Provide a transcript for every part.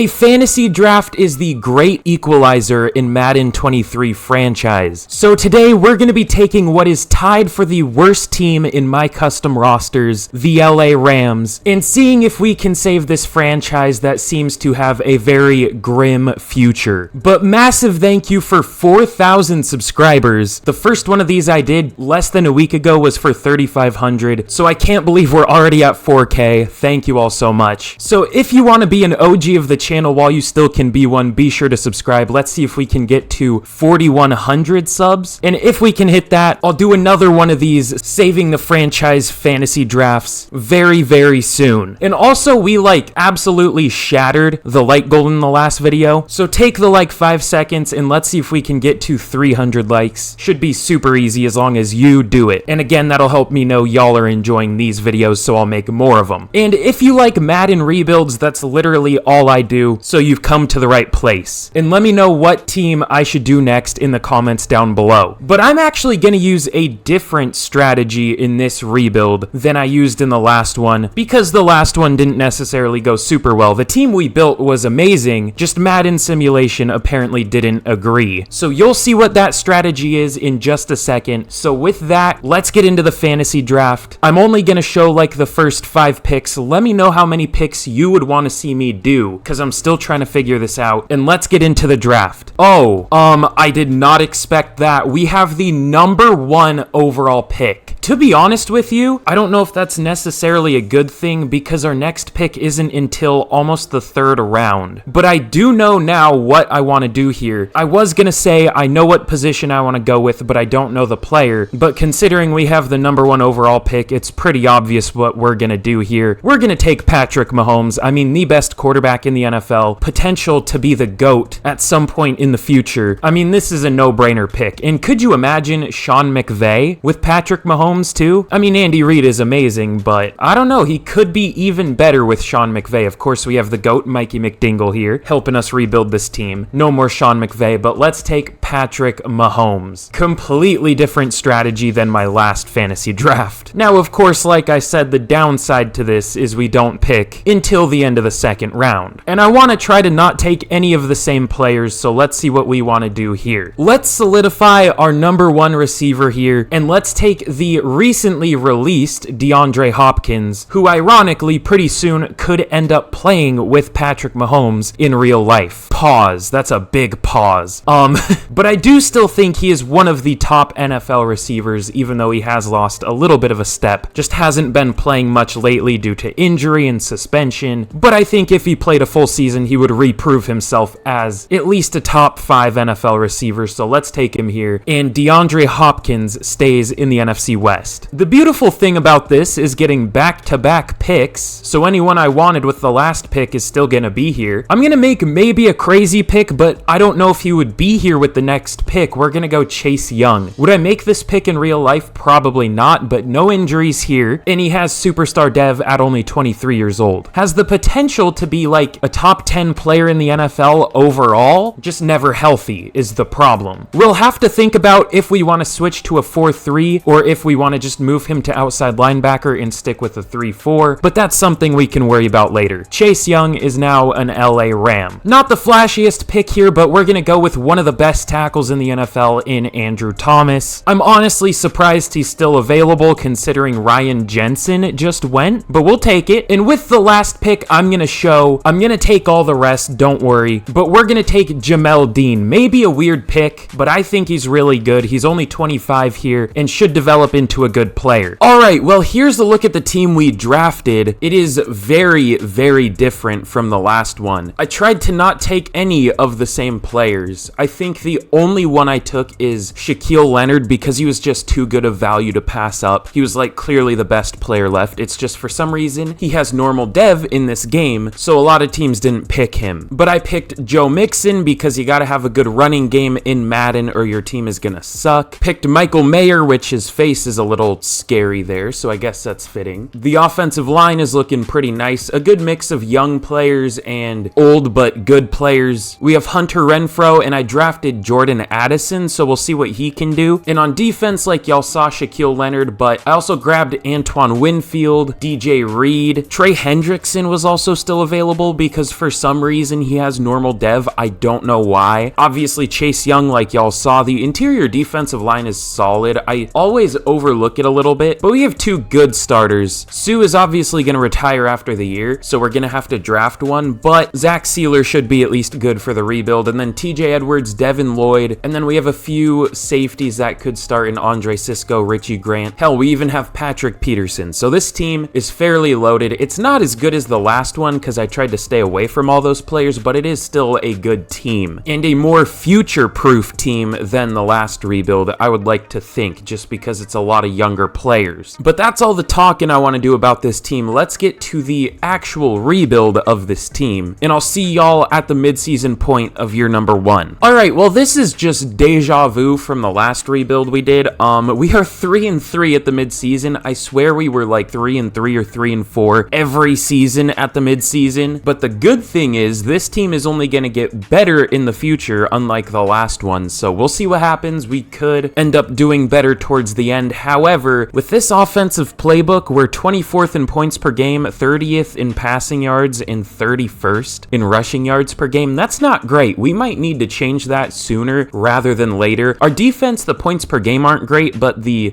A fantasy draft is the great equalizer in Madden 23 franchise. So today we're going to be taking what is tied for the worst team in my custom rosters, the LA Rams, and seeing if we can save this franchise that seems to have a very grim future. But massive thank you for 4,000 subscribers. The first one of these I did less than a week ago was for 3,500, so I can't believe we're already at 4K. Thank you all so much. So if you want to be an OG of the channel while you still can be one, be sure to subscribe. Let's see if we can get to 4,100 subs, and if we can hit that, I'll do another one of these saving the franchise fantasy drafts very soon. And also, we absolutely shattered the like goal in the last video, so take the 5 seconds and let's see if we can get to 300 likes. Should be super easy as long as you do it. And again, that'll help me know y'all are enjoying these videos, so I'll make more of them. And if you like Madden rebuilds, that's literally all I do, so you've come to the right place. And let me know what team I should do next in the comments down below. But I'm actually going to use a different strategy in this rebuild than I used in the last one, because the last one didn't necessarily go super well. The team we built was amazing, just Madden Simulation apparently didn't agree. So you'll see what that strategy is in just a second. So with that, let's get into the fantasy draft. I'm only going to show the first 5 picks. Let me know how many picks you would want to see me do, because I'm still trying to figure this out. And let's get into the draft. I did not expect that. We have the number 1 overall pick. To be honest with you, I don't know if that's necessarily a good thing because our next pick isn't until almost the 3rd round. But I do know now what I want to do here. I was going to say I know what position I want to go with, but I don't know the player. But considering we have the number 1 overall pick, it's pretty obvious what we're going to do here. We're going to take Patrick Mahomes. I mean, the best quarterback in the NFL, potential to be the GOAT at some point in the future. I mean, this is a no-brainer pick. And could you imagine Sean McVay with Patrick Mahomes too? I mean, Andy Reid is amazing, but I don't know. He could be even better with Sean McVay. Of course, we have the GOAT, Mikey McDingle, here, helping us rebuild this team. No more Sean McVay, but let's take Patrick Mahomes. Completely different strategy than my last fantasy draft. Now, of course, like I said, the downside to this is we don't pick until the end of the 2nd round. And I want to try to not take any of the same players, so let's see what we want to do here. Let's solidify our number 1 receiver here, and let's take the recently released DeAndre Hopkins, who ironically pretty soon could end up playing with Patrick Mahomes in real life. Pause. That's a big pause. But I do still think he is one of the top NFL receivers, even though he has lost a little bit of a step. Just hasn't been playing much lately due to injury and suspension. But I think if he played a full season, he would reprove himself as at least a top 5 NFL receiver. So let's take him here. And DeAndre Hopkins stays in the NFC West. The beautiful thing about this is getting back-to-back picks, so anyone I wanted with the last pick is still gonna be here. I'm gonna make maybe a crazy pick, but I don't know if he would be here with the next pick. We're gonna go Chase Young. Would I make this pick in real life? Probably not, but no injuries here, and he has superstar dev at only 23 years old. Has the potential to be a top 10 player in the NFL overall, just never healthy is the problem. We'll have to think about if we want to switch to a 4-3 or if we want to just move him to outside linebacker and stick with a 3-4, but that's something we can worry about later. Chase Young is now an LA Ram. Not the flashiest pick here, but we're gonna go with one of the best tackles in the NFL in Andrew Thomas. I'm honestly surprised he's still available considering Ryan Jensen just went, but we'll take it. And with the last pick, I'm gonna take all the rest, don't worry, but we're gonna take Jamel Dean. Maybe a weird pick, but I think he's really good. He's only 25 here and should develop into a good player. Alright, well here's a look at the team we drafted. It is very different from the last one. I tried to not take any of the same players. I think the only one I took is Shaquille Leonard because he was just too good of value to pass up. He was clearly the best player left. It's just for some reason he has normal dev in this game, so a lot of teams didn't pick him. But I picked Joe Mixon because you gotta have a good running game in Madden or your team is gonna suck. Picked Michael Mayer, which his face is a little scary there, so I guess that's fitting. The offensive line is looking pretty nice. A good mix of young players and old but good players. We have Hunter Renfrow, and I drafted Jordan Addison, so we'll see what he can do. And on defense, like y'all saw, Shaquille Leonard, but I also grabbed Antoine Winfield, DJ Reed. Trey Hendrickson was also still available because for some reason he has normal dev. I don't know why. Obviously, Chase Young, like y'all saw, the interior defensive line is solid. I always overlook it a little bit, but we have two good starters. Sue is obviously going to retire after the year, so we're going to have to draft one, but Zach Sealer should be at least good for the rebuild. And then TJ Edwards, Devin Lloyd, and then we have a few safeties that could start in Andre Sisco, Richie Grant. Hell, we even have Patrick Peterson. So this team is fairly loaded. It's not as good as the last one because I tried to stay away from all those players, but it is still a good team and a more future-proof team than the last rebuild, I would like to think, just because it's a lot of younger players. But that's all the talking I want to do about this team. Let's get to the actual rebuild of this team, and I'll see y'all at the midseason point of year number 1. All right, well, this is just deja vu from the last rebuild we did. We are 3-3 at the midseason. I swear we were like 3-3 or 3-4 every season at the midseason. But the good thing is this team is only going to get better in the future, unlike the last one. So we'll see what happens. We could end up doing better towards the end. However, with this offensive playbook, we're 24th in points per game, 30th in passing yards, and 31st in rushing yards per game. That's not great. We might need to change that sooner rather than later. Our defense, the points per game aren't great, but the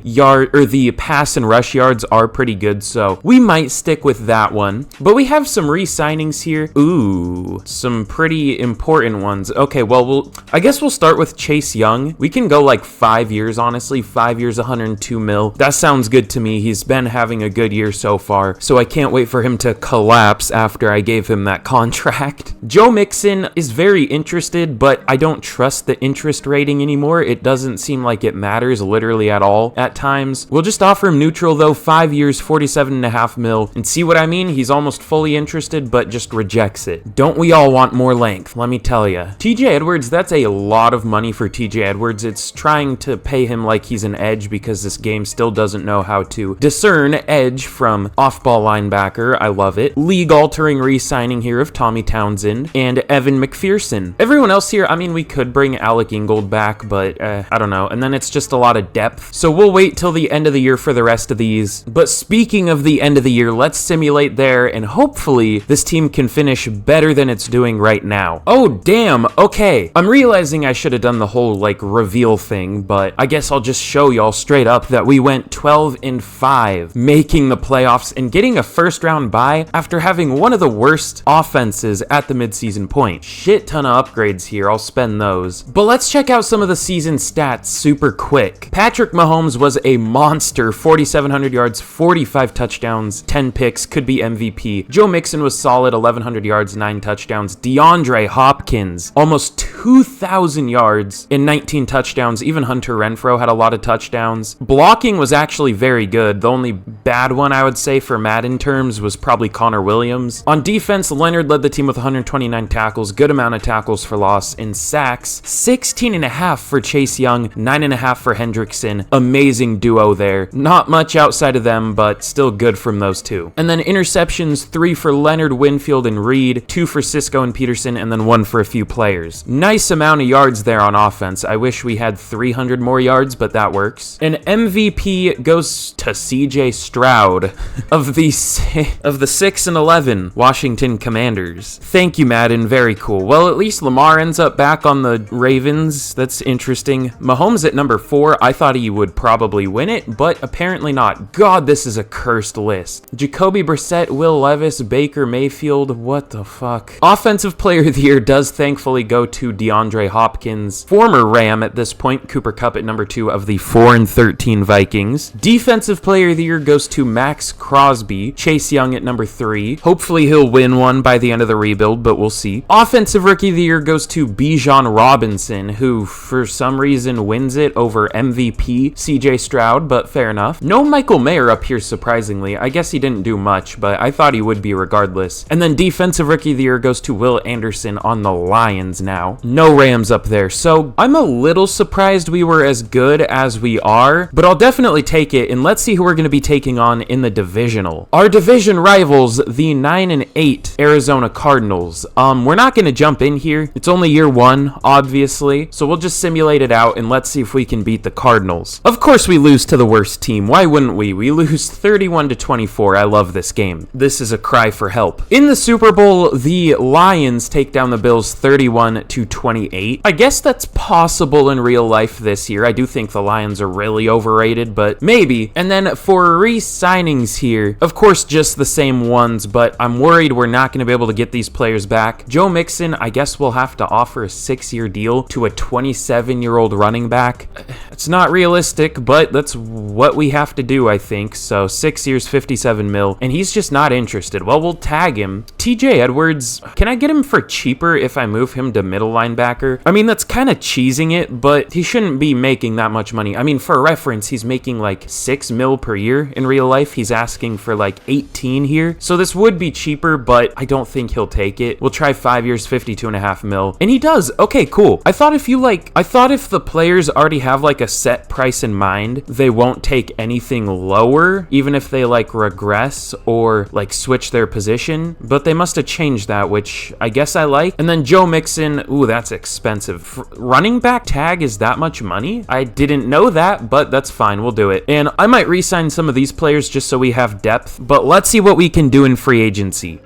pass and rush yards are pretty good, so we might stick with that one. But we have some re-signings here. Ooh, some pretty important ones. Okay, well, I guess we'll start with Chase Young. We can go like 5 years, honestly. 5 years, 102 mil. That sounds good to me. He's been having a good year so far, so I can't wait for him to collapse after I gave him that contract. Joe Mixon is very interested, but I don't trust the interest rating anymore. It doesn't seem like it matters literally at all at times. We'll just offer him neutral though, 5 years, 47.5 mil, and see what I mean? He's almost fully interested, but just rejects it. Don't we all want more length? Let me tell ya. TJ Edwards, that's a lot of money for TJ Edwards. It's trying to pay him like he's an edge because this game still doesn't know how to discern edge from off-ball linebacker. I love it. League-altering re-signing here of Tommy Townsend and Evan McPherson. Everyone else here, I mean, we could bring Alec Ingold back, but I don't know. And then it's just a lot of depth. So we'll wait till the end of the year for the rest of these. But speaking of the end of the year, let's simulate there, and hopefully this team can finish better than it's doing right now. Oh, damn. Okay. I'm realizing I should have done the whole, like, reveal thing, but I guess I'll just show y'all straight up that we went 12-5, making the playoffs and getting a first-round bye after having one of the worst offenses at the midseason point. Shit ton of upgrades here. I'll spend those. But let's check out some of the season stats super quick. Patrick Mahomes was a monster. 4,700 yards, 45 touchdowns, 10 picks, could be MVP. Joe Mixon was solid, 1,100 yards, 9 touchdowns. DeAndre Hopkins, almost 2,000 yards and 19 touchdowns. Even Hunter Renfrow had a lot of touchdowns. Blocking was actually very good. The only bad one I would say for Madden terms was probably Connor Williams. On defense, Leonard led the team with 129 tackles, good amount of tackles for loss, and sacks, 16.5 for Chase Young, 9.5 for Hendrickson. Amazing duo there. Not much outside of them, but still good from those two. And then interceptions, 3 for Leonard, Winfield, and Reed, 2 for Sisco and Peterson, and then 1 for a few players. Nice amount of yards there on offense. I wish we had 300 more yards, but that works. And MVP goes to CJ Stroud of the 6-11 Washington Commanders. Thank you, Madden. Very cool. Well, at least Lamar ends up back on the Ravens. That's interesting. Mahomes at number 4. I thought he would probably win it, but apparently not. God, this is a cursed list. Jacoby Brissett, Will Levis, Baker Mayfield. What the fuck? Offensive Player of the Year does thankfully go to DeAndre Hopkins. Former Ram at this point. Cooper Kupp at number 2 of the 4-13 Vikings. Defensive Player of the Year goes to Max Crosby. Chase Young at number 3. Hopefully he'll win one by the end of the rebuild, but we'll see. Offensive Rookie of the Year goes to Bijan Robinson, who for some reason wins it over MVP CJ Stroud, but fair enough. No Michael Mayer up here, surprisingly. I guess he didn't do much, but I thought he would be regardless. And then Defensive Rookie of the Year goes to Will Anderson on the Lions now. No Rams up there. So I'm a little surprised we were as good as we are, but I'll definitely take it. And let's see who we're going to be taking on in the divisional. Our division rivals, the 9-8 Arizona Cardinals. We're not going to jump in here. It's only year one, obviously. So we'll just simulate it out and let's see if we can beat the Cardinals. Of course we lose to the worst team. Why wouldn't we? We lose 31-24. I love this game. This is a cry for help. In the Super Bowl, the Lions take down the Bills 31-28. I guess that's possible in real life this year. I do think the Lions are really overrated, but maybe. And then for re-signings here, of course just the same ones, but I'm worried we're not going to be able to get these players back. Joe Mixon, I guess we'll have to offer a 6-year deal to a 27-year-old running back. It's not realistic, but that's what we have to do, I think. So 6 years, 57 mil, and he's just not interested. Well, we'll tag him. TJ Edwards, can I get him for cheaper if I move him to middle linebacker? I mean, that's kind of cheesing it, but he shouldn't be making that much money. I mean, for reference, he's making like 6 mil per year in real life. He's asking for like 18 here. So this would be cheaper, but I don't think he'll take it. We'll try 5 years, 52.5 mil. And he does. Okay, cool. I thought if the players already have like a set price in mind, they won't take anything lower, even if they like regress or like switch their position, but they must have changed that, which I guess I like. And then Joe Mixon, ooh, that's expensive. Running back tag is that much money? I didn't know that, but that's fine. We'll do it. And I might re-sign some of these players just so we have depth, but let's see what we can do in free agency.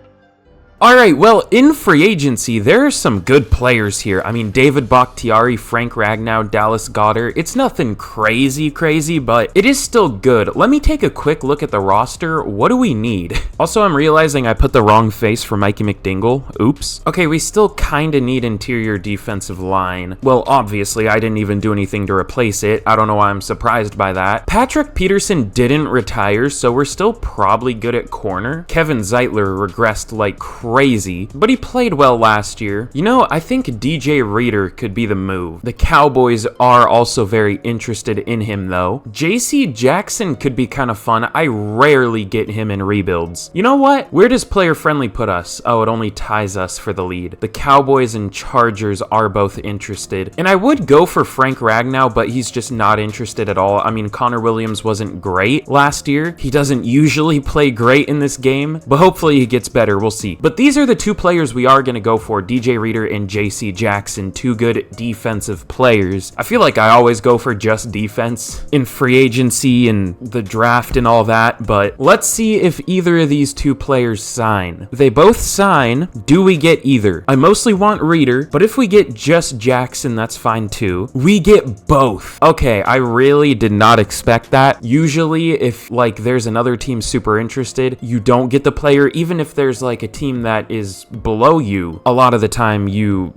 All right, well, in free agency, there are some good players here. I mean, David Bakhtiari, Frank Ragnow, Dallas Goedert. It's nothing crazy, but it is still good. Let me take a quick look at the roster. What do we need? Also, I'm realizing I put the wrong face for Mikey McDingle. Oops. Okay, we still kind of need interior defensive line. Well, obviously, I didn't even do anything to replace it. I don't know why I'm surprised by that. Patrick Peterson didn't retire, so we're still probably good at corner. Kevin Zeitler regressed like crazy, but he played well last year. You know, I think DJ Reader could be the move. The Cowboys are also very interested in him though. JC Jackson could be kind of fun. I rarely get him in rebuilds. You know what? Where does player friendly put us? Oh, it only ties us for the lead. The Cowboys and Chargers are both interested. And I would go for Frank Ragnow, but he's just not interested at all. I mean, Connor Williams wasn't great last year. He doesn't usually play great in this game, but hopefully he gets better. We'll see. But these are the two players we are going to go for, DJ Reader and JC Jackson, two good defensive players. I feel like I always go for just defense in free agency and the draft and all that, but let's see if either of these two players sign. They both sign. Do we get either? I mostly want Reader, but if we get just Jackson, that's fine too. We get both. Okay, I really did not expect that. Usually, if like there's another team super interested, you don't get the player, even if there's like a team that is below you. A lot of the time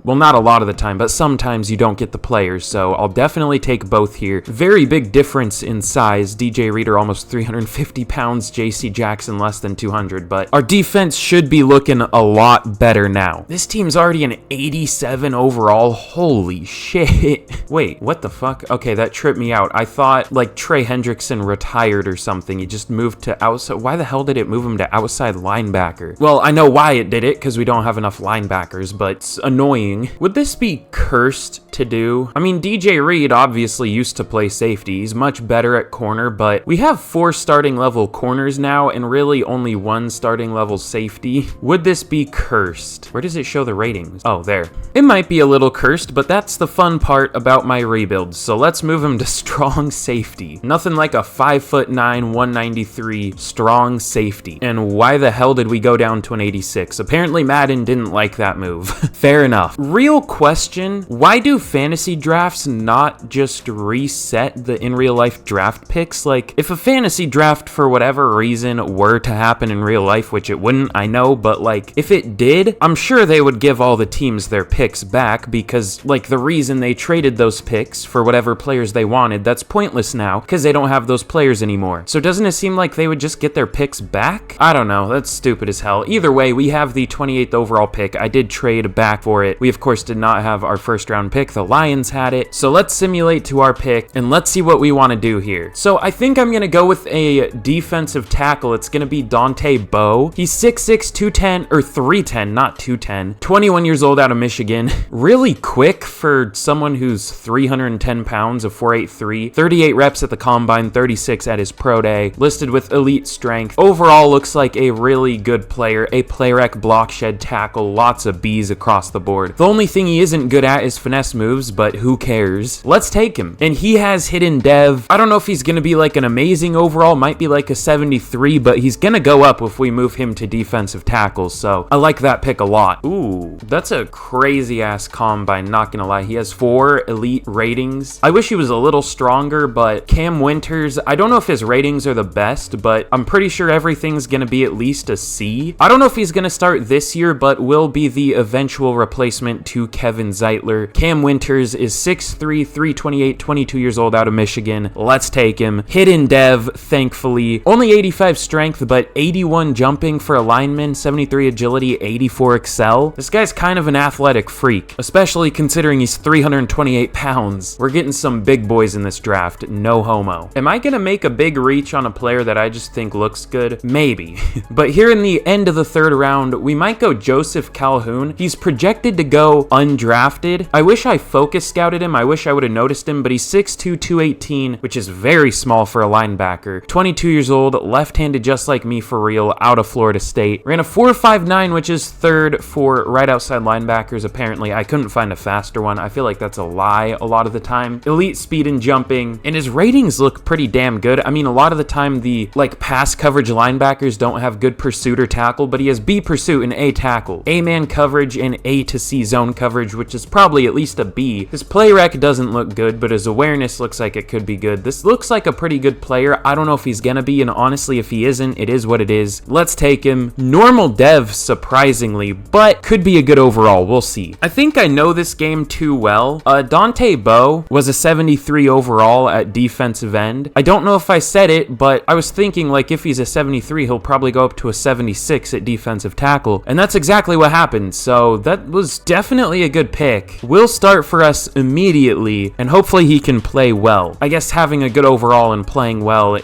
well, not a lot of the time, but sometimes you don't get the players, so I'll definitely take both here. Very big difference in size. DJ Reader almost 350 pounds, JC Jackson less than 200, but our defense should be looking a lot better now. This team's already an 87 overall. Holy shit. Wait, what the fuck? Okay, that tripped me out. I thought like Trey Hendrickson retired or something. He just moved to outside. Why the hell did it move him to outside linebacker? Well, I know why it did it, because we don't have enough linebackers, but it's annoying. Would this be cursed to do? I mean, DJ Reed obviously used to play safety. He's much better at corner, but we have 4 starting level corners now and really only 1 starting level safety. Would this be cursed? Where does it show the ratings? Oh, there. It might be a little cursed, but that's the fun part about my rebuilds. So let's move him to strong safety. Nothing like a 5'9", 193 strong safety. And why the hell did we go down to an 86? Apparently Madden didn't like that move. Fair enough. Real question, why do fantasy drafts not just reset the in real life draft picks? Like, if a fantasy draft for whatever reason were to happen in real life, which it wouldn't, I know, but like, if it did, I'm sure they would give all the teams their picks back, because like the reason they traded those picks for whatever players they wanted, that's pointless now, because they don't have those players anymore. So doesn't it seem like they would just get their picks back? I don't know, that's stupid as hell. Either way, we have the 28th overall pick. I did trade back for it. We, of course, did not have our first round pick. The Lions had it. So let's simulate to our pick, and let's see what we want to do here. So I think I'm going to go with a defensive tackle. It's going to be Dante Bowe. He's 6'6", 210, or 310, not 210. 21 years old, out of Michigan. Really quick for someone who's 310 pounds, a 4'8", 38 reps at the combine, 36 at his pro day, listed with elite strength. Overall, looks like a really good player, a play-rec block shed tackle, lots of B's across the board. The only thing he isn't good at is finesse moves, but who cares? Let's take him. And he has hidden dev. I don't know if he's going to be like an amazing overall, might be like a 73, but he's going to go up if we move him to defensive tackles, so I like that pick a lot. Ooh, that's a crazy ass combine, not gonna lie. He has 4 elite ratings. I wish he was a little stronger, but Cam Winters, I don't know if his ratings are the best, but I'm pretty sure everything's gonna be at least a C. I don't know if he's gonna start this year, but will be the eventual replacement to Kevin Zeitler. Cam Winters is 6'3", 328, 22 years old, out of Michigan. Let's take him. Hidden dev, thankfully. Only 85 strength, but 81 jumping for a lineman, 73 agility, 84 excel. This guy's kind of an athletic freak, especially considering he's 328 pounds. We're getting some big boys in this draft, no homo. Am I gonna make a big reach on a player that I just think looks good? Maybe. But here in the end of the 3rd round, we might go Joseph Calhoun. He's projected to go undrafted. I wish I focus scouted him. I wish I would have noticed him, but he's 6'2", 218, which is very small for a linebacker. 22 years old, left-handed just like me for real, out of Florida State. Ran a 4.59, which is 3rd for right outside linebackers. Apparently, I couldn't find a faster one. I feel like that's a lie a lot of the time. Elite speed and jumping, and his ratings look pretty damn good. I mean, a lot of the time, the pass coverage linebackers don't have good pursuit or tackle, but he has B pursuit and A tackle, A-man coverage, and A to C zone coverage, which is probably at least a B. His play rec doesn't look good, but his awareness looks like it could be good. This looks like a pretty good player. I don't know if he's gonna be, and honestly, if he isn't, it is what it is. Let's take him. Normal dev, surprisingly, but could be a good overall. We'll see. I think I know this game too well. Dante Bowe was a 73 overall at defensive end. I don't know if I said it, but I was thinking, like, if he's a 73, he'll probably go up to a 76 at defensive tackle, and that's exactly what happened, so that was definitely a good pick. Will start for us immediately, and hopefully he can play well. I guess having a good overall and playing well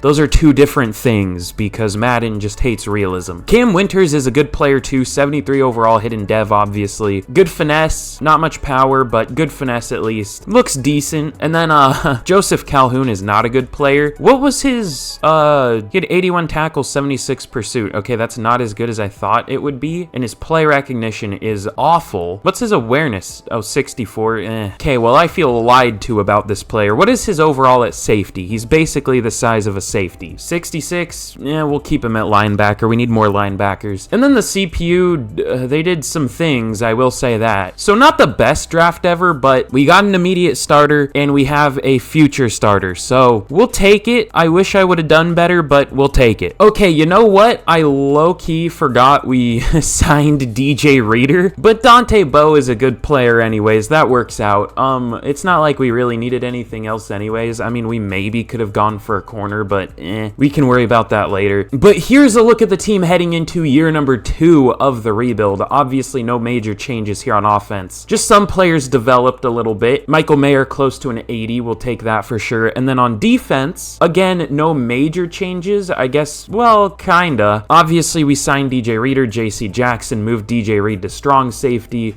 those are two different things, because Madden just hates realism. Cam Winters is a good player too, 73 overall, hidden dev, obviously. Good finesse, not much power, but good finesse at least. Looks decent. And then Joseph Calhoun is not a good player. What was his, he had 81 tackles, 76 pursuit. Okay, that's not as good as I thought it would be. And his play recognition is awful. What's his awareness? Oh, 64. Okay, well, I feel lied to about this player. What is his overall at safety? He's basically the size of a safety. 66, yeah, we'll keep him at linebacker. We need more linebackers. And then the CPU, they did some things, I will say that. So not the best draft ever, but we got an immediate starter and we have a future starter. So we'll take it. I wish I would have done better, but we'll take it. Okay, you know what? I low-key forgot we signed DJ Reader, but Dante Bowe is a good player anyways. That works out. It's not like we really needed anything else anyways. I mean, we maybe could have gone for a corner, but we can worry about that later. But here's a look at the team heading into year number 2 of the rebuild. Obviously, no major changes here on offense. Just some players developed a little bit. Michael Mayer close to an 80. We'll take that for sure. And then on defense, again, no major changes. I guess, well, kinda. Obviously, we signed DJ Reader, JC Jackson, moved DJ Reed to strong safety,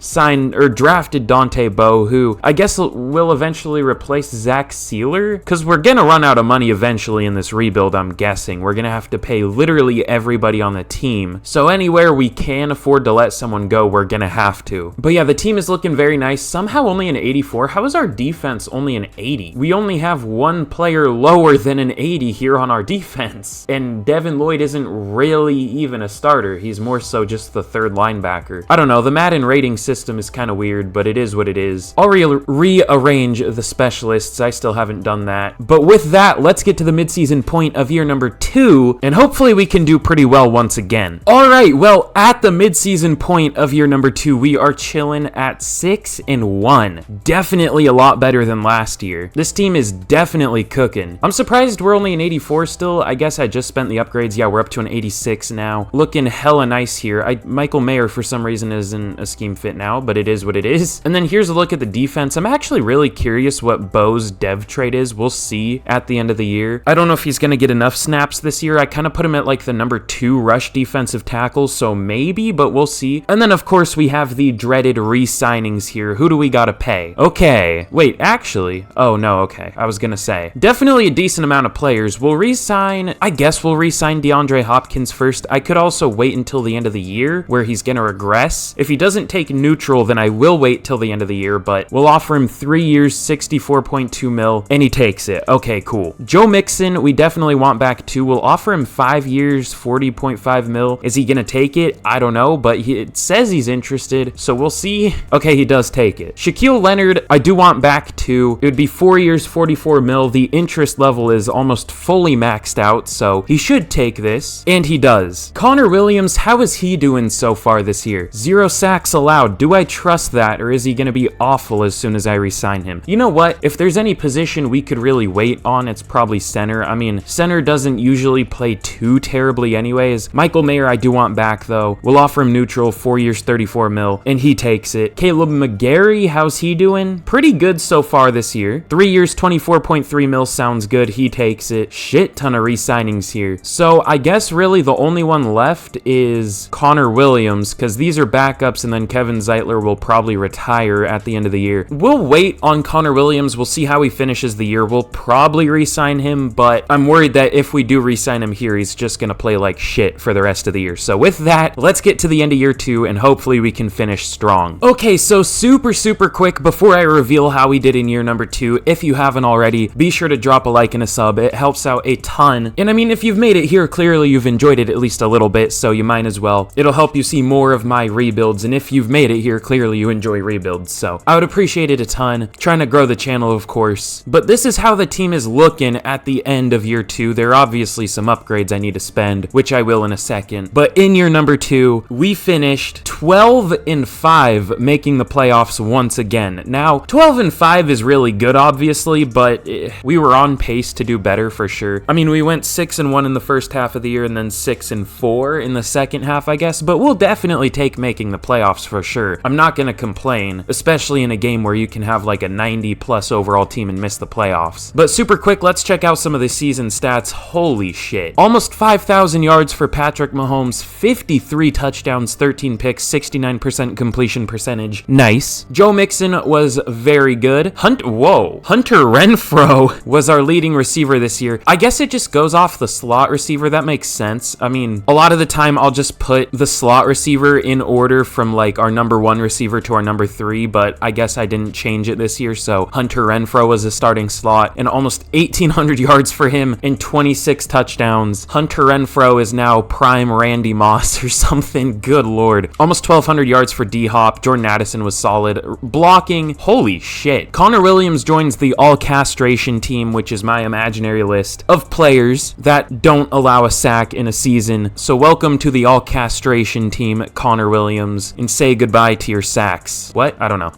drafted Dante Bowe, who I guess will eventually replace Zach Sealer, because we're gonna run out of money eventually in this rebuild, I'm guessing. We're gonna have to pay literally everybody on the team. So anywhere we can afford to let someone go, we're gonna have to. But yeah, the team is looking very nice. Somehow only an 84. How is our defense only an 80? We only have one player lower than an 80 here on our defense. And Devin Lloyd isn't really even a starter. He's more so just the 3rd linebacker. I don't know. The Madden rating system is kind of weird, but it is what it is. I'll rearrange the specialists. I still haven't done that. But with that, let's get to the midseason point of year number 2, and hopefully we can do pretty well once again. All right, well, at the midseason point of year number 2, we are chilling at 6-1. Definitely a lot better than last year. This team is definitely cooking. I'm surprised we're only an 84 still. I guess I just spent the upgrades. Yeah, we're up to an 86 now. Looking hella hella nice here. Michael Mayer, for some reason, isn't a scheme fit now, but it is what it is. And then here's a look at the defense. I'm actually really curious what Bo's dev trade is. We'll see at the end of the year. I don't know if he's going to get enough snaps this year. I kind of put him at like the number 2 rush defensive tackle, so maybe, but we'll see. And then, of course, we have the dreaded re-signings here. Who do we got to pay? Okay. Wait, actually. Oh, no, okay. I was going to say. Definitely a decent amount of players. We'll re-sign, I guess we'll re-sign DeAndre Hopkins first. I could also wait until the end of the year where he's going to regress. If he doesn't take neutral, then I will wait till the end of the year, but we'll offer him 3 years, 64.2 mil, and he takes it. Okay, cool. Joe Mixon, we definitely want back too. We'll offer him 5 years, 40.5 mil. Is he going to take it? I don't know, but it says he's interested, so we'll see. Okay, he does take it. Shaquille Leonard, I do want back too. It would be 4 years, 44 mil. The interest level is almost fully maxed out, so he should take this, and he does. Connor Williams, how is he doing so far this year? 0 sacks allowed. Do I trust that, or is he going to be awful as soon as I re-sign him? You know what? If there's any position we could really wait on, it's probably center. I mean, center doesn't usually play too terribly anyways. Michael Mayer, I do want back though. We'll offer him neutral, 4 years, 34 mil, and he takes it. Caleb McGarry, how's he doing? Pretty good so far this year. 3 years, 24.3 mil sounds good. He takes it. Shit ton of re-signings here. So I guess really the only one left is Connor Williams, because these are backups, and then Kevin Zeitler will probably retire at the end of the year. We'll wait on Connor Williams. We'll see how he finishes the year. We'll probably re-sign him, but I'm worried that if we do re-sign him here, he's just going to play like shit for the rest of the year. So with that, let's get to the end of year 2, and hopefully we can finish strong. Okay, so super quick before I reveal how we did in year number 2, if you haven't already, be sure to drop a like and a sub. It helps out a ton. And I mean, if you've made it here, clearly you've enjoyed it at least a little bit, so you might as well. It'll help you see more of my rebuilds, and if you've made it here, clearly you enjoy rebuilds, so I would appreciate it a ton. Trying to grow the channel, of course. But this is how the team is looking at the end of year 2. There are obviously some upgrades I need to spend, which I will in a second. But in year number 2, we finished 12-5, making the playoffs once again. Now, 12-5 is really good, obviously, but we were on pace to do better for sure. I mean, we went 6-1 in the first half of the year and then 6-4 in the second half, I guess, but we'll definitely take making the playoffs for sure. I'm not going to complain, especially in a game where you can have like a 90+ overall team and miss the playoffs. But super quick, let's check out some of the season stats. Holy shit. Almost 5,000 yards for Patrick Mahomes, 53 touchdowns, 13 picks, 69% completion percentage. Nice. Joe Mixon was very good. Hunter Renfrow was our leading receiver this year. I guess it just goes off the slot receiver. That makes sense. I mean, a lot of the time I'll just put the slot receiver in order from like our number 1 receiver to our number 3, but I guess I didn't change it this year, so Hunter Renfrow was a starting slot, and almost 1,800 yards for him and 26 touchdowns. Hunter Renfrow is now prime Randy Moss or something. Good lord. Almost 1,200 yards for D-Hop. Jordan Addison was solid. Blocking, holy shit. Connor Williams joins the all-castration team, which is my imaginary list of players that don't allow a sack in a season. So welcome to the all-castration team, Connor Williams, and say goodbye to your sacks. What? I don't know.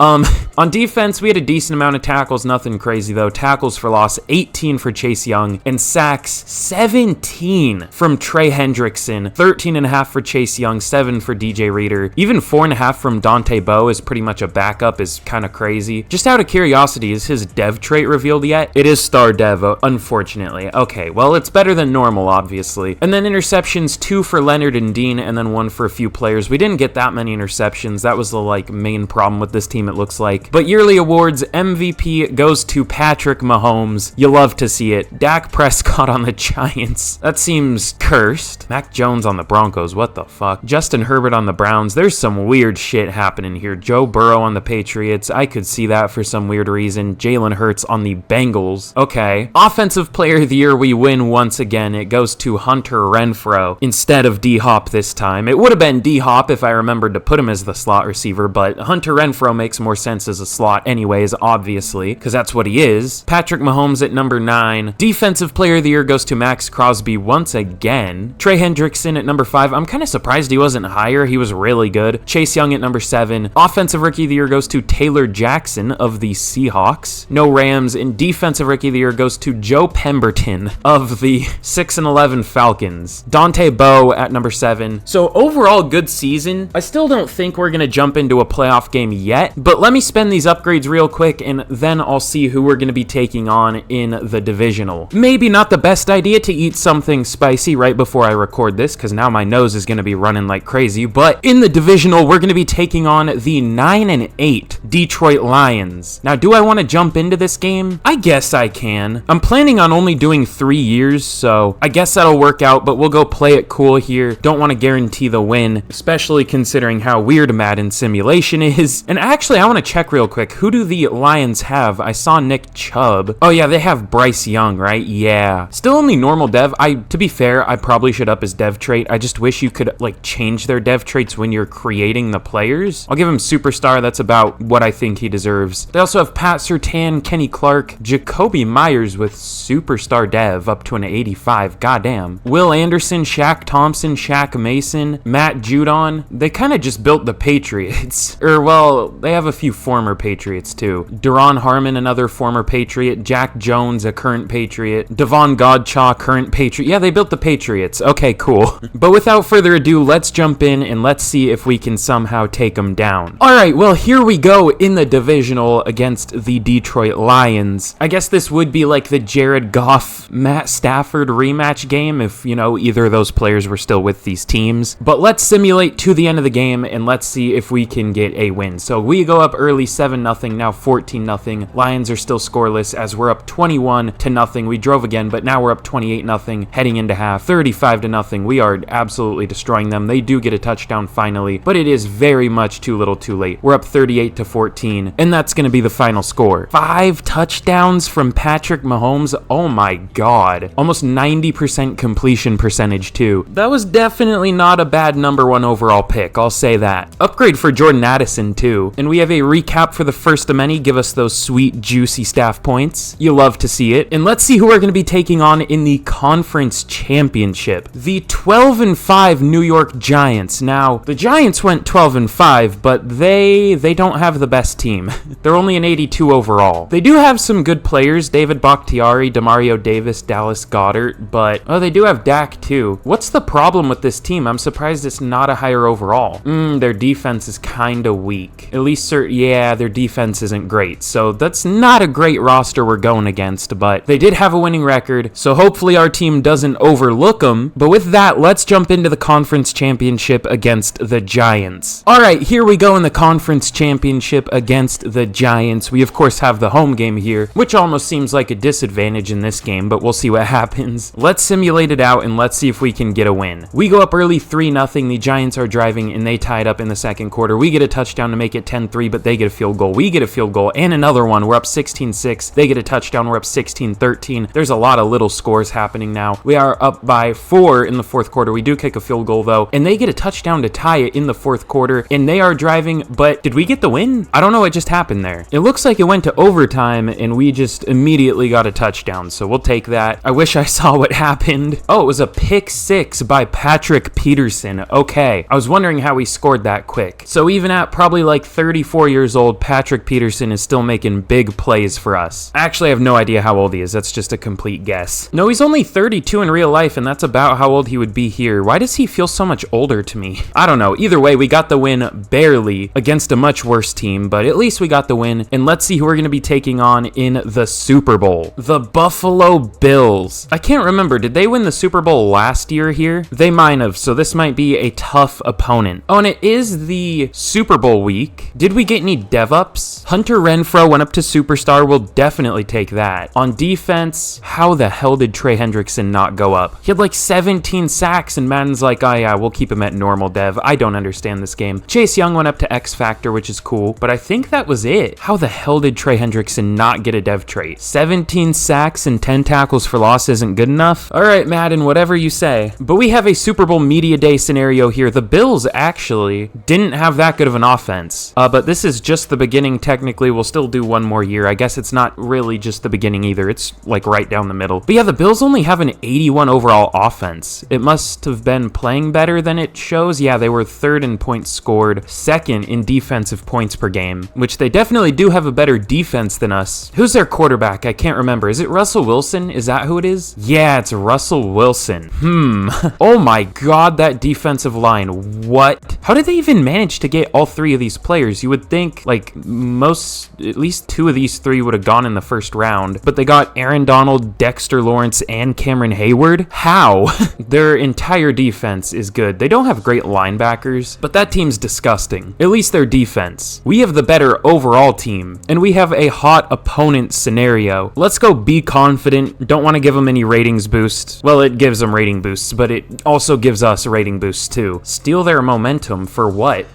On defense, we had a decent amount of tackles, nothing crazy though. Tackles for loss, 18 for Chase Young, and sacks, 17 from Trey Hendrickson, 13.5 for Chase Young, 7 for DJ Reader. Even 4.5 from Dante Bowe is pretty much a backup, is kind of crazy. Just out of curiosity, is his dev trait revealed yet? It is star dev, unfortunately. Okay, well, it's better than normal, obviously. And then interceptions, 2 for Leonard and Dean, and then 1 for a few players. We didn't get that many interceptions. That was the like main problem with this team, it looks like. But yearly awards, MVP goes to Patrick Mahomes. You love to see it. Dak Prescott on the Giants. That seems cursed. Mac Jones on the Broncos. What the fuck? Justin Herbert on the Browns. There's some weird shit happening here. Joe Burrow on the Patriots. I could see that for some weird reason. Jalen Hurts on the Bengals. Okay. Offensive Player of the Year, we win once again. It goes to Hunter Renfrow instead of D-Hop this time. It would have been D-Hop if I remembered to put him as the slot receiver, but Hunter Renfrow makes more sense as a slot anyways, obviously, because that's what he is. Patrick Mahomes at number 9. Defensive Player of the Year goes to Max Crosby once again. Trey Hendrickson at number 5. I'm kind of surprised he wasn't higher. He was really good. Chase Young at number 7. Offensive Rookie of the Year goes to Taylor Jackson of the Seahawks. No Rams. And Defensive Rookie of the Year goes to Joe Pemberton of the 6-11 Falcons. Dante Bowe at number 7. 11. So overall, good season. I still don't think we're going to jump into a playoff game yet, but let me spend these upgrades real quick and then I'll see who we're going to be taking on in the divisional. Maybe not the best idea to eat something spicy right before I record this because now my nose is going to be running like crazy, but in the divisional, we're going to be taking on the 9-8 Detroit Lions. Now, do I want to jump into this game? I guess I can. I'm planning on only doing 3 years, so I guess that'll work out, but we'll go play it cool here. Don't want to guarantee the win, especially considering how weird Madden Simulation is. And actually, I want to check real quick. Who do the Lions have? I saw Nick Chubb. Oh yeah, they have Bryce Young, right? Yeah. Still only normal dev. To be fair, I probably should up his dev trait. I just wish you could like change their dev traits when you're creating the players. I'll give him superstar. That's about what I think he deserves. They also have Pat Surtain, Kenny Clark, Jacoby Myers with superstar dev up to an 85. Goddamn. Will Anderson, Shaq Thompson, Shaq Mason, Matt Judon. They kind of just built the Patriots. Well, they have a few former Patriots too. Duron Harmon, another former Patriot. Jack Jones, a current Patriot. Devon Godchaw, current Patriot. Yeah, they built the Patriots. Okay, cool. But without further ado, let's jump in and let's see if we can somehow take them down. All right, well, here we go in the divisional against the Detroit Lions. I guess this would be like the Jared Goff, Matt Stafford rematch game if, you know, either of those players were still with these teams. But let's simulate to the end of the game and let's see if we can get a win. So we go up early 7-0, now 14-0. Lions are still scoreless as we're up 21-0. We drove again, but now we're up 28-0 heading into half. 35-0. We are absolutely destroying them. They do get a touchdown finally, but it is very much too little too late. We're up 38-14, and that's going to be the final score. 5 touchdowns from Patrick Mahomes. Oh my god. Almost 90% completion percentage too. That was definitely not a bad #1 overall pick, I'll say that. Upgrade for Jordan Addison too. And we have a recap for the first of many. Give us those sweet juicy staff points. You love to see it. And let's see who we're going to be taking on in the conference championship. The 12-5 New York Giants. Now, the Giants went 12-5, but they don't have the best team. They're only an 82 overall. They do have some good players, David Bakhtiari, Demario Davis, Dallas Goedert, but they do have Dak too. What's the problem with this team? I'm surprised it's not a higher overall. Their defense is kind of weak. At least, their defense isn't great, so that's not a great roster we're going against, but they did have a winning record, so hopefully our team doesn't overlook them. But with that, let's jump into the conference championship against the Giants. All right, here we go in the conference championship against the Giants. We, of course, have the home game here, which almost seems like a disadvantage in this game, but we'll see what happens. Let's simulate it out, and let's see if we can get a win. We go up early 3-0. The Giants are driving, and they tied up in the second quarter. We get a touchdown to make it 10-3, but they get a field goal. We get a field goal, and another one. We're up 16-6. They get a touchdown. We're up 16-13. There's a lot of little scores happening now. We are up by 4 in the fourth quarter. We do kick a field goal, though, and they get a touchdown to tie it in the fourth quarter, and they are driving, but did we get the win? I don't know what just happened there. It looks like it went to overtime, and we just immediately got a touchdown, so we'll take that. I wish I saw what happened. Oh, it was a pick 6 by Patrick Peterson. Okay, I was wondering how he scored that quick. So even at probably like 34 years old, Patrick Peterson is still making big plays for us. Actually, I have no idea how old he is. That's just a complete guess. No, he's only 32 in real life, and that's about how old he would be here. Why does he feel so much older to me? I don't know. Either way, we got the win barely against a much worse team, but at least we got the win. And let's see who we're going to be taking on in the Super Bowl. The Buffalo Bills. I can't remember. Did they win the Super Bowl last year here? They might have, so this might be a tough opponent. Oh, and it is the Super Bowl week. Did we get any dev ups? Hunter Renfrow went up to Superstar. We'll definitely take that. On defense, how the hell did Trey Hendrickson not go up? He had like 17 sacks, and Madden's like, oh yeah, we'll keep him at normal dev. I don't understand this game. Chase Young went up to X Factor, which is cool, but I think that was it. How the hell did Trey Hendrickson not get a dev trait? 17 sacks and 10 tackles for loss isn't good enough? All right, Madden, whatever you say. But we have a Super Bowl Media Day scenario here. The Bills actually didn't have that good of an offense, but this is just the beginning. Technically, we'll still do one more year. I guess it's not really just the beginning either. It's like right down the middle. But yeah, the Bills only have an 81 overall offense. It must have been playing better than it shows. Yeah, they were 3rd in points scored, 2nd in defensive points per game, which they definitely do have a better defense than us. Who's their quarterback? I can't remember. Is it Russell Wilson? Is that who it is? Yeah, it's Russell Wilson. Oh my god, that defensive line. What? How did they even manage to get all three of these players? You would think, like, at least two of these three would have gone in the first round, but they got Aaron Donald, Dexter Lawrence, and Cameron Hayward? How? Their entire defense is good. They don't have great linebackers, but that team's disgusting. At least their defense. We have the better overall team, and we have a hot opponent scenario. Let's go be confident. Don't want to give them any ratings boosts. Well, it gives them rating boosts, but it also gives us rating boosts too. Steal their momentum for what?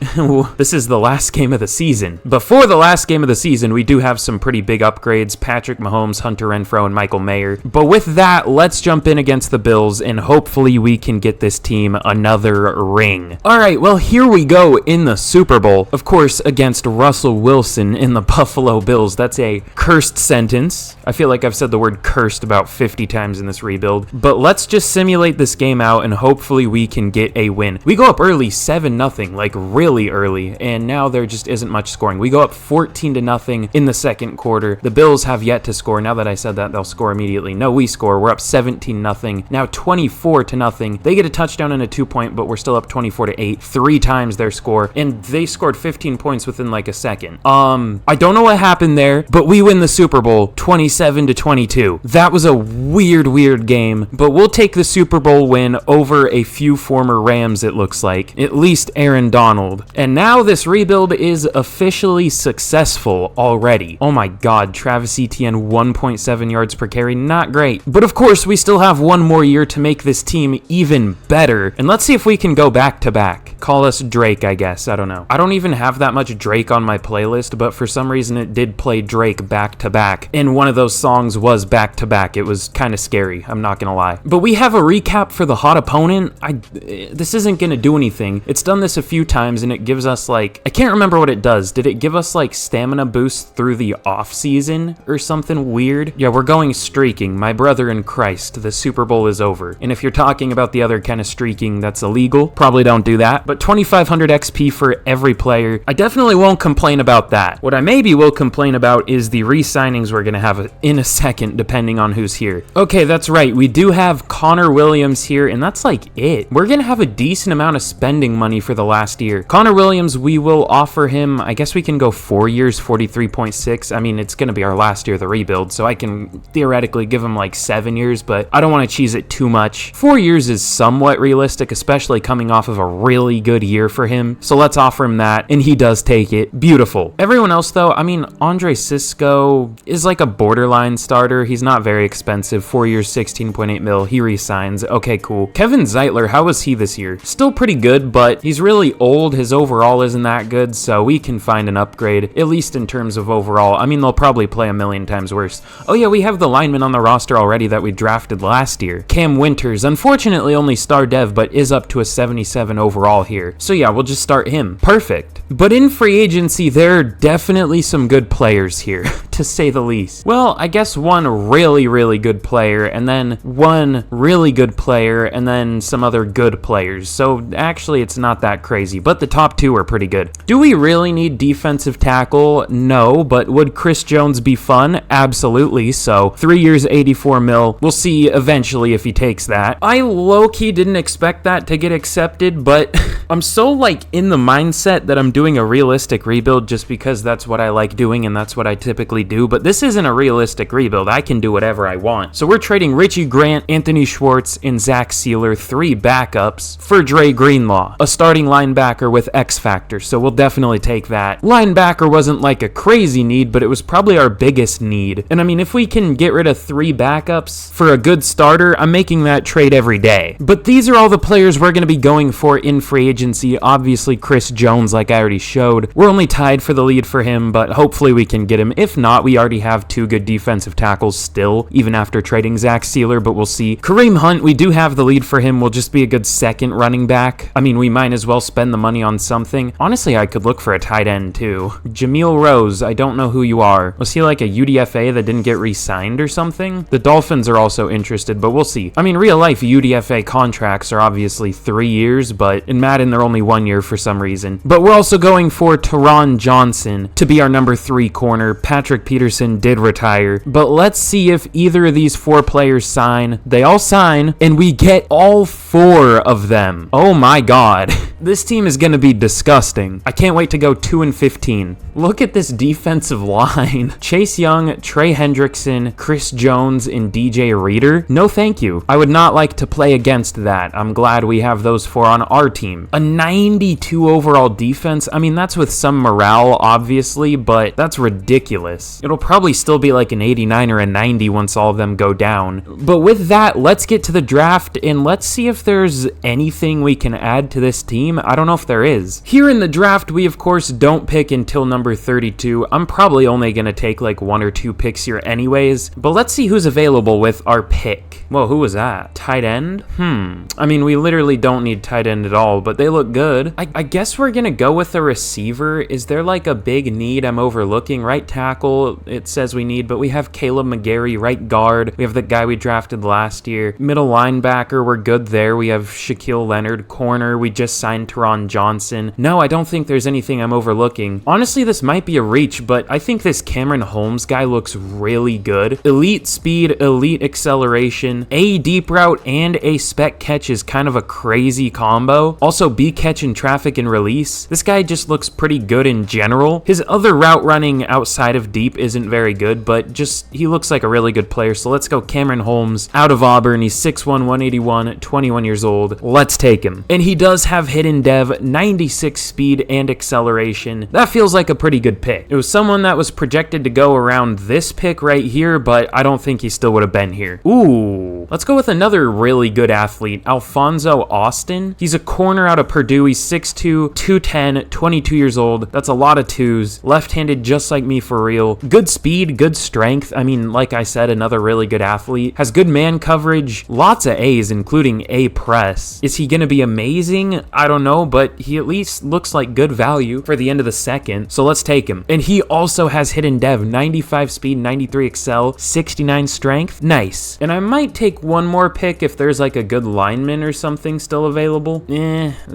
This is the last game of the season. Before the last game of the season, we do have some pretty big upgrades. Patrick Mahomes, Hunter Renfrow, and Michael Mayer. But with that, let's jump in against the Bills, and hopefully we can get this team another ring. Alright, well, here we go in the Super Bowl. Of course, against Russell Wilson in the Buffalo Bills. That's a cursed sentence. I feel like I've said the word cursed about 50 times in this rebuild. But let's just simulate this game out, and hopefully we can get a win. We go up early 7-0, like really early, and now there just isn't much scoring. We go up 14-0 in the second quarter. The Bills have yet to score. Now that I said that, they'll score immediately. No, we score. We're up 17-0. Now 24-0. They get a touchdown and a 2-point, but we're still up 24-8. 3 times their score, and they scored 15 points within like a second. I don't know what happened there, but we win the Super Bowl 27-22. That was a weird game, but we'll take the Super Bowl win over a few former Rams, it looks like. At least Aaron Donald. And now this rebuild is officially successful already. Oh my god, Travis Etienne 1.7 yards per carry, not great. But of course, we still have one more year to make this team even better. And let's see if we can go back to back. Call us Drake, I guess. I don't know. I don't even have that much Drake on my playlist, but for some reason it did play Drake back to back. And one of those songs was back to back. It was kind of scary, I'm not gonna lie. But we have a recap for the hot opponent. This isn't gonna do anything. It's done this a few times and it gives us like, I can't remember what it does. Did it give us like stamina boost through the off season or something weird? Yeah, we're going streaking. My brother in Christ, the Super Bowl is over. And if you're talking about the other kind of streaking that's illegal, probably don't do that. But 2,500 XP for every player, I definitely won't complain about that. What I maybe will complain about is the re-signings we're gonna have in a second, depending on who's here. Okay, that's right. We do have Connor Williams here, and that's like it. We're gonna have a decent amount of spending money for the last year. Connor Williams, we will offer him, I guess we can go 4 years, 43.6. I mean, it's gonna be our last year of the rebuild, so I can theoretically give him like 7 years, but I don't want to cheese it too much. 4 years is somewhat realistic, especially coming off of a really good year for him. So let's offer him that, and he does take it. Beautiful. Everyone else though, I mean, Andre Cisco is like a borderline starter. He's not very expensive. 4 years, 16.8 mil. He resigns. Okay, cool. Kevin Zeitler, how was he this year? Still pretty good, but he's really old. His overall isn't that good, so we can find an upgrade, at least in terms of overall. I mean, they'll probably play a million times worse. Oh yeah, we have the lineman on the roster already that we drafted last year. Cam Winters, unfortunately only star dev, but is up to a 77 overall here. So yeah, we'll just start him. Perfect. But in free agency, there are definitely some good players here, to say the least. Well, I guess one really good player, and then one really good player, and then some other good players. So actually, it's not that crazy, but the top two are pretty good. Do we really need defensive tackle? No, but would Chris Jones be fun? Absolutely. So 3 years, 84 mil. We'll see eventually if he takes that. I low-key didn't expect that to get accepted, but I'm so like in the mindset that I'm doing a realistic rebuild just because that's what I like doing and that's what I typically do, but this isn't a realistic rebuild. I can do whatever I want. So we're trading Richie Grant, Anthony Schwartz, and Zach Sealer, 3 backups, for Dre Greenlaw, a starting linebacker with X Factor, so we'll definitely take that. Linebacker wasn't like a crazy need, but it was probably our biggest need. And I mean, if we can get rid of 3 backups for a good starter, I'm making that trade every day. But these are all the players we're going to be going for in free agency. Obviously, Chris Jones, like I already showed. We're only tied for the lead for him, but hopefully we can get him. If not, we already have 2 good defensive tackles still, even after trading Zach Sealer, but we'll see. Kareem Hunt, we do have the lead for him. Will just be a good second running back. I mean, we might as well spend the money on something. Honestly, I could look for a tight end too. Jameel Rose, I don't know who you are. Was he like a UDFA that didn't get re-signed or something? The Dolphins are also interested, but we'll see. I mean, real life UDFA contracts are obviously 3 years, but in Madden they're only 1 year for some reason. But we're also going for Teron Johnson to be our number 3 corner. Patrick Patrick Peterson did retire. But let's see if either of these 4 players sign. They all sign, and we get all 4 of them. Oh my god. This team is going to be disgusting. I can't wait to go 2-15. Look at this defensive line. Chase Young, Trey Hendrickson, Chris Jones, and DJ Reader. No thank you. I would not like to play against that. I'm glad we have those 4 on our team. A 92 overall defense. I mean, that's with some morale, obviously, but that's ridiculous. It'll probably still be like an 89 or a 90 once all of them go down. But with that, let's get to the draft and let's see if there's anything we can add to this team. I don't know if there is. Here in the draft, we of course don't pick until number 32. I'm probably only going to take like 1 or 2 picks here anyways, but let's see who's available with our pick. Whoa, who was that? Tight end? I mean, we literally don't need tight end at all, but they look good. I guess we're going to go with a receiver. Is there like a big need I'm overlooking? Right tackle, it says we need, but we have Caleb McGarry, right guard. We have the guy we drafted last year. Middle linebacker, we're good there. We have Shaquille Leonard. Corner, we just signed Teron Johnson. No, I don't think there's anything I'm overlooking. Honestly, this might be a reach, but I think this Cameron Holmes guy looks really good. Elite speed, elite acceleration, a deep route, and a spec catch is kind of a crazy combo. Also, B catch in traffic and release. This guy just looks pretty good in general. His other route running outside of deep isn't very good, but just he looks like a really good player. So let's go Cameron Holmes out of Auburn. He's 6'1", 181, 21 years old. Let's take him. And he does have hidden dev, 96 speed and acceleration. That feels like a pretty good pick. It was someone that was projected to go around this pick right here, but I don't think he still would have been here. Ooh, let's go with another really good athlete, Alfonso Austin. He's a corner out of Purdue. He's 6'2", 210, 22 years old. That's a lot of 2s. Left-handed just like me for real. Good speed, good strength. I mean, like I said, another really good athlete. Has good man coverage, lots of A's, including A press. Is he going to be amazing? I don't know, but he at least looks like good value for the end of the second, so let's take him. And he also has hidden dev, 95 speed, 93 excel, 69 strength. Nice. And I might take one more pick if there's like a good lineman or something still available.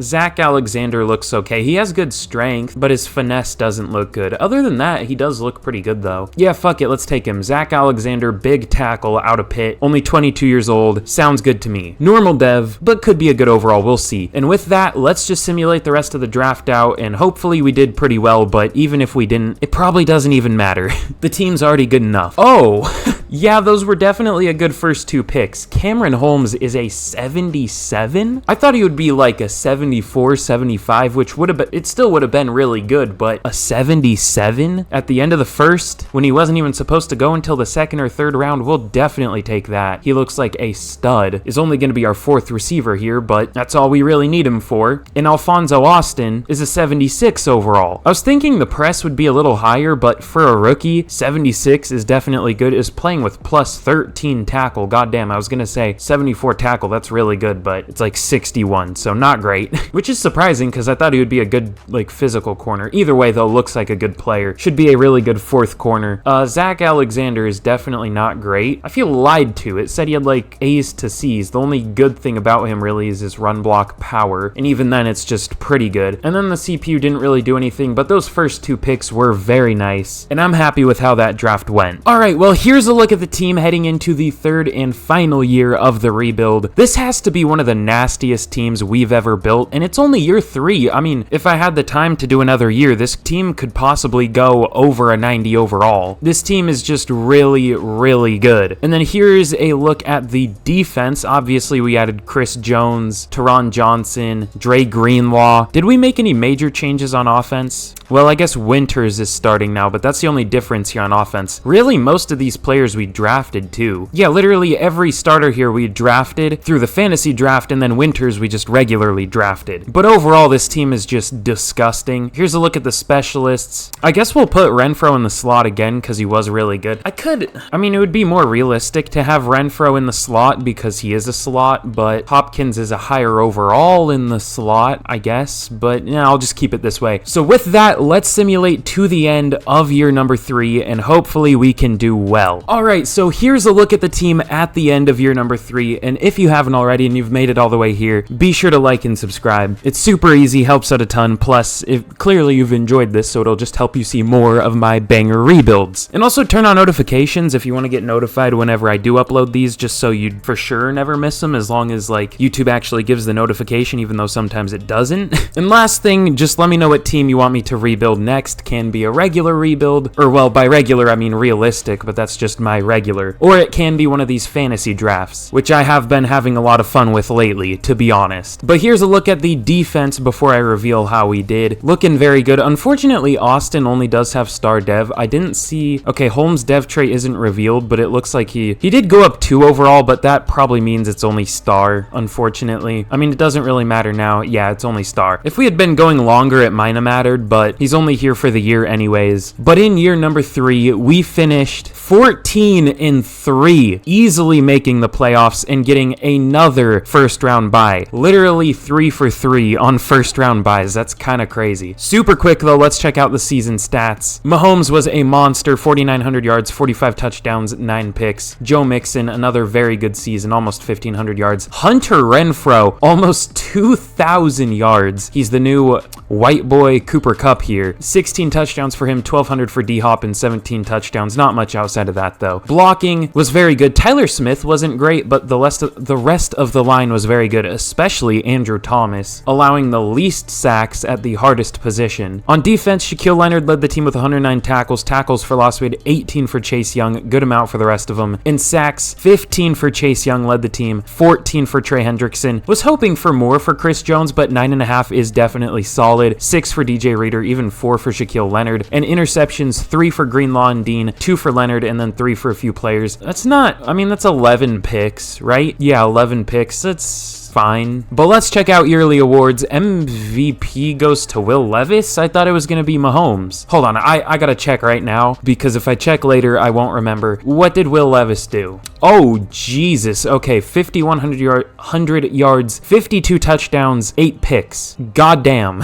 Zach Alexander looks okay. He has good strength, but his finesse doesn't look good. Other than that, he does look pretty good though. Yeah, fuck it, let's take him. Zach Alexander, big tackle out of Pitt, only 22 years old. Sounds good to me. Normal dev, but could be a good overall. We'll see. And with that, let's just simulate the rest of the draft out, and hopefully we did pretty well, but even if we didn't, it probably doesn't even matter. The team's already good enough. Oh, yeah, those were definitely a good first 2 picks. Cameron Holmes is a 77? I thought he would be like a 74, 75, which would have been, it still would have been really good, but a 77 at the end of the first, when he wasn't even supposed to go until the 2nd or 3rd round, we'll definitely take that. He looks like a stud. Is only going to be our 4th receiver here, but that's all we really need him for. And Alfonso Austin is a 76 overall. I was thinking the press would be a little higher, but for a rookie, 76 is definitely good. Is playing with plus 13 tackle. Goddamn, I was going to say 74 tackle. That's really good, but it's like 61, so not great. Which is surprising because I thought he would be a good, like, physical corner. Either way, though, looks like a good player. Should be a really good 4th corner. Zach Alexander is definitely not great. I feel lied to. It said he had, like, A's to C's. The only good thing about him really is his run block power, and even then, it's just pretty good. And then the CPU didn't really do anything, but those first 2 picks were very nice, and I'm happy with how that draft went. Alright, well, here's a look at the team heading into the 3rd and final year of the rebuild. This has to be one of the nastiest teams we've ever built, and it's only year 3. I mean, if I had the time to do another year, this team could possibly go over a 90 overall. This team is just really, really good. And then here's a look at the defense. Obviously, we added Chris Jones, Teron Johnson, Dre Greenlaw. Did we make any major changes on offense? Well, I guess Winters is starting now, but that's the only difference here on offense. Really, most of these players we drafted too. Yeah, literally every starter here we drafted through the fantasy draft, and then Winters we just regularly drafted. But overall, this team is just disgusting. Here's a look at the specialists. I guess we'll put Renfro in the slot again because he was really good. I mean, it would be more realistic to have Renfro in the slot because he is a slot, but Hopkins is a higher overall in the slot, I guess. But yeah, I'll just keep it this way. So with that, let's simulate to the end of year number 3, and hopefully we can do well. Alright, Alright, so here's a look at the team at the end of year number 3, and if you haven't already and you've made it all the way here, be sure to like and subscribe. It's super easy, helps out a ton, plus clearly you've enjoyed this, so it'll just help you see more of my banger rebuilds. And also turn on notifications if you want to get notified whenever I do upload these, just so you for sure never miss them, as long as like YouTube actually gives the notification, even though sometimes it doesn't. And last thing, just let me know what team you want me to rebuild next. Can be a regular rebuild, or well, by regular I mean realistic, but that's just my regular, or it can be one of these fantasy drafts, which I have been having a lot of fun with lately, to be honest. But here's a look at the defense before I reveal how we did. Looking very good. Unfortunately, Austin only does have star dev. I didn't see, okay, Holmes' dev trait isn't revealed, but it looks like he did go up 2 overall, but that probably means it's only star, unfortunately. I mean, it doesn't really matter now. Yeah, it's only star. If we had been going longer, it might have mattered, but he's only here for the year anyways. But in year number 3, we finished 14-3, easily making the playoffs and getting another first round bye. Literally 3 for 3 on first round byes. That's kind of crazy. Super quick though, let's check out the season stats. Mahomes was a monster, 4,900 yards, 45 touchdowns, 9 picks. Joe Mixon, another very good season, almost 1,500 yards. Hunter Renfrow, almost 2,000 yards. He's the new white boy Cooper Kupp here. 16 touchdowns for him, 1,200 for D-Hop, and 17 touchdowns. Not much outside of that though. Blocking was very good. Tyler Smith wasn't great, but the rest of the line was very good, especially Andrew Thomas, allowing the least sacks at the hardest position. On defense, Shaquille Leonard led the team with 109 tackles. Tackles for loss, we had 18 for Chase Young, good amount for the rest of them. In sacks, 15 for Chase Young led the team, 14 for Trey Hendrickson. Was hoping for more for Chris Jones, but 9.5 is definitely solid. 6 for DJ Reader, even 4 for Shaquille Leonard. And interceptions, 3 for Greenlaw and Dean, 2 for Leonard, and then 3 for a few players. That's not, I mean, that's 11 picks, right? Yeah, 11 picks. That's fine. But let's check out yearly awards. MVP goes to Will Levis? I thought it was going to be Mahomes. Hold on, I gotta check right now, because if I check later, I won't remember. What did Will Levis do? Oh, Jesus. Okay, 5,100 yards, 52 touchdowns, 8 picks. Goddamn.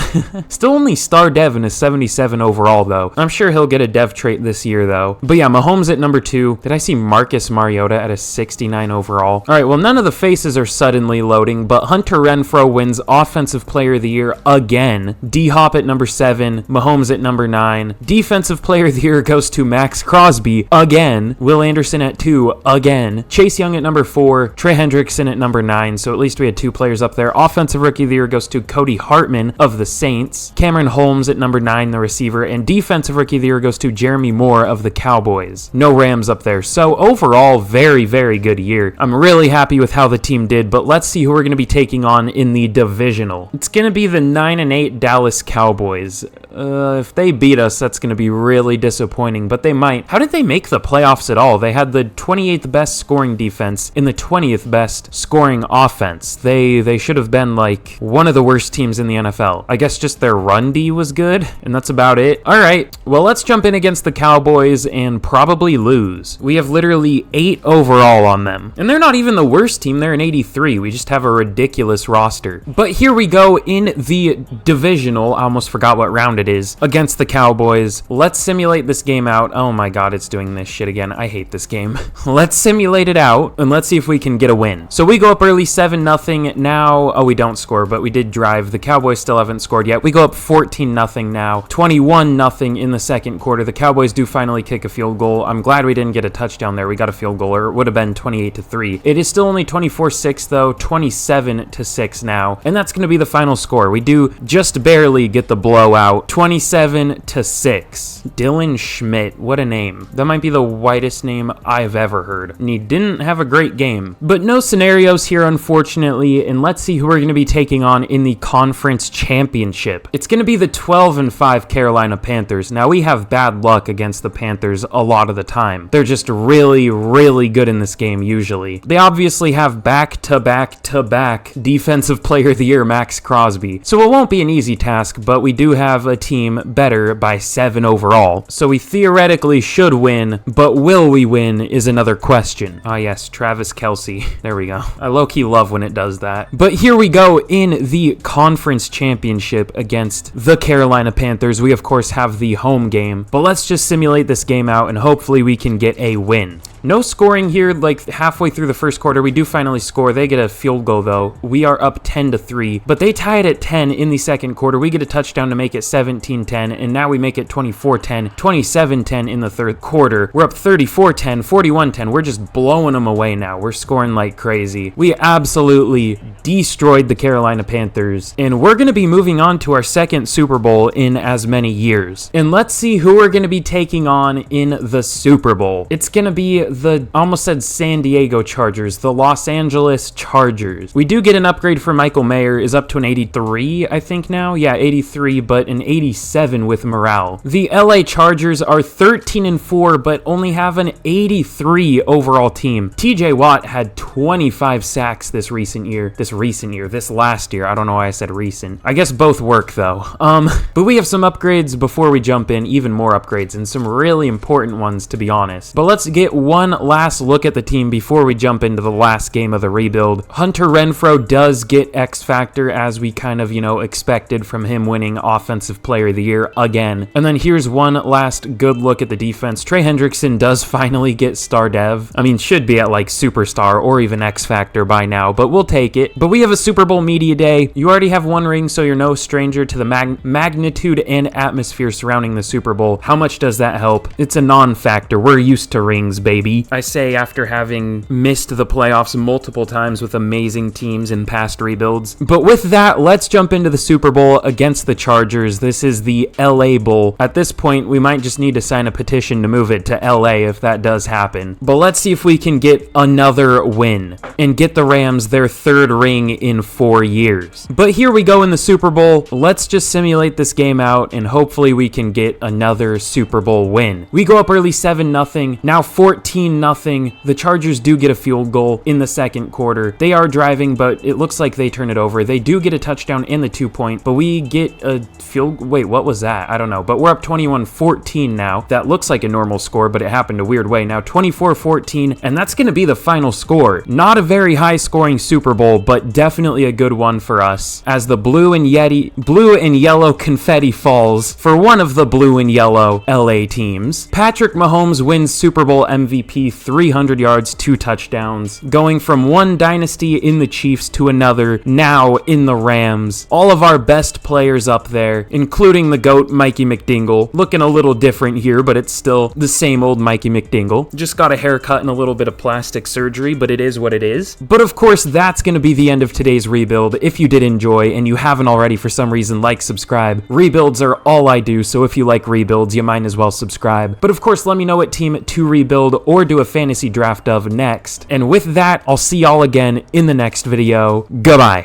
Still only star dev and is 77 overall, though. I'm sure he'll get a dev trait this year, though. But yeah, Mahomes at number 2. Did I see Marcus Mariota at a 69 overall? All right, well, none of the faces are suddenly loading, but Hunter Renfrow wins Offensive Player of the Year again. D-Hop at number 7, Mahomes at number 9. Defensive Player of the Year goes to Max Crosby again. Will Anderson at 2 again. Chase Young at number 4, Trey Hendrickson at number 9, so at least we had 2 players up there. Offensive Rookie of the Year goes to Cody Hartman of the Saints. Cameron Holmes at number 9, the receiver, and Defensive Rookie of the Year goes to Jeremy Moore of the Cowboys. No Rams up there. So overall, very, very good year. I'm really happy with how the team did, but let's see who we're going to be taking on in the divisional. It's going to be the 9-8 Dallas Cowboys. If they beat us, that's going to be really disappointing, but they might. How did they make the playoffs at all? They had the 28th best scoring defense in the 20th best scoring offense. They should have been like one of the worst teams in the NFL. I guess just their run D was good, and that's about it. All right, well, let's jump in against the Cowboys and probably lose. We have literally 8 overall on them, and they're not even the worst team. They're an 83. We just have a ridiculous roster. But here we go in the divisional. I almost forgot what round it is, against the Cowboys. Let's simulate this game out. Oh my god, it's doing this shit again. I hate this game. Let's simulate it out, and let's see if we can get a win. So we go up early 7-0 now. Oh, we don't score, but we did drive. The Cowboys still haven't scored yet. We go up 14-0 now. 21-0 in the second quarter. The Cowboys do finally kick a field goal. I'm glad we didn't get a touchdown there. We got a field goal, or it would have been 28-3. It is still only 24-6 though. 27-6 now, and that's going to be the final score. We do just barely get the blowout. 27-6. Dylan Schmidt, what a name. That might be the whitest name I've ever heard. And he didn't have a great game. But no scenarios here, unfortunately, and let's see who we're going to be taking on in the conference championship. It's going to be the 12-5 Carolina Panthers. Now, we have bad luck against the Panthers a lot of the time. They're just really, really good in this game, usually. They obviously have back-to-back Defensive Player of the Year, Max Crosby. So it won't be an easy task, but we do have a team better by 7 overall. So we theoretically should win, but will we win is another question. Ah yes, Travis Kelce. There we go. I low-key love when it does that. But here we go in the conference championship against the Carolina Panthers. We of course have the home game, but let's just simulate this game out and hopefully we can get a win. No scoring here, like halfway through the first quarter. We do finally score. They get a field goal though. We are up 10-3, but they tie it at 10 in the second quarter. We get a touchdown to make it 17-10, and now we make it 24-10, 27-10 in the third quarter. We're up 34-10, 41-10. We're just blowing them away now. We're scoring like crazy. We absolutely destroyed the Carolina Panthers, and we're going to be moving on to our second Super Bowl in as many years. And let's see who we're going to be taking on in the Super Bowl. It's going to be the, almost said San Diego Chargers, the Los Angeles Chargers. We do get an upgrade for Michael Mayer, is up to an 83, I think now. Yeah, 83, but an 87 with morale. The LA Chargers are 13-4, but only have an 83 overall team. TJ Watt had 25 sacks this last year. I don't know why I said recent. I guess both work though. But we have some upgrades before we jump in, even more upgrades, and some really important ones to be honest. But let's get one last look at the team before we jump into the last game of the rebuild. Hunter Renfrow does get X Factor, as we kind of, expected from him winning Offensive Player of the Year again. And then here's one last good look at the defense. Trey Hendrickson does finally get Star Dev. I mean, should be at like Superstar or even X Factor by now, but we'll take it. But we have a Super Bowl media day. You already have one ring, so you're no stranger to the magnitude and atmosphere surrounding the Super Bowl. How much does that help? It's a non-factor. We're used to rings, baby. I say after having missed the playoffs multiple times with amazing teams in past rebuilds. But with that, let's jump into the Super Bowl against the Chargers. This is the LA Bowl. At this point, we might just need to sign a petition to move it to LA if that does happen. But let's see if we can get another win and get the Rams their third ring in 4 years. But here we go in the Super Bowl. Let's just simulate this game out and hopefully we can get another Super Bowl win. We go up early 7-0, now 14-0. The Chargers do get a field goal in the second quarter. They are driving, but it looks like they turn it over. They do get a touchdown in the 2-point, but we get a field. Wait, what was that? I don't know, but we're up 21-14 now. That looks like a normal score, but it happened a weird way. Now 24-14, and that's going to be the final score. Not a very high scoring Super Bowl, but definitely a good one for us, as the blue and yellow confetti falls for one of the blue and yellow LA teams. Patrick Mahomes wins Super Bowl MVP, 300 yards, 2 touchdowns, going from one dynasty in the Chiefs to another, now in the Rams. All of our best players up there, including the GOAT, Mikey McDingle. Looking a little different here, but it's still the same old Mikey McDingle. Just got a haircut and a little bit of plastic surgery, but it is what it is. But of course, that's going to be the end of today's rebuild. If you did enjoy, and you haven't already for some reason, like, subscribe. Rebuilds are all I do, so if you like rebuilds, you might as well subscribe. But of course, let me know what team to rebuild or do a fantasy draft of next. And with that, I'll see y'all again in the next video. Goodbye.